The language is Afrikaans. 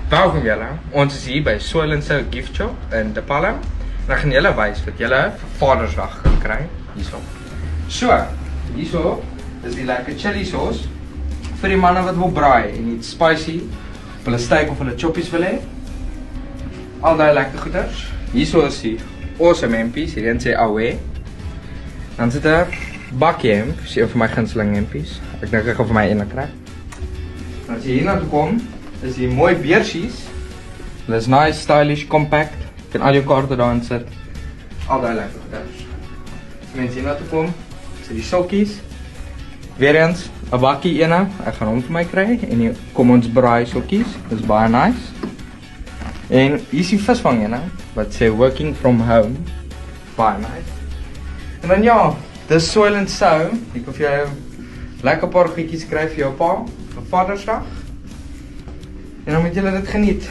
Welkom julle. Ons is hier by Soil and Soul Gift Shop in De Palm. En ek gaan julle wys wat julle vir Vadersdag gaan kry hierso. So, hierso is die lekker chili sauce vir die manne wat wil braai en iets spicy, of hulle steak of hulle choppies wil hê. Al daai lekker goeders. Hierso is die awesome hempies, hierdie sê Awe. Dan sit 'n bakkie hemp, is een van my gunsteling hempies. Ek dink ek gaan vir my een kry. As jy hier na toe kom, is die mooi beersies. Hulle is nice, stylish, compact. Jy kan al jou kaarte daarin sit. Al daai lekker goeders. As mense hier na toe kom, is die sokkies. Weer eens, 'n bakkie ene. Ek gaan hom vir my kry en hier kom ons braai sokkies. Dis baie nice. En hier is die visvang ene wat sê working from home. Baie nice. En dan ja, dis Soil and Soul. Ek hoef jou lekker paar goedjies kry vir jou pa vir Vadersdag. En dan moet julle dit geniet.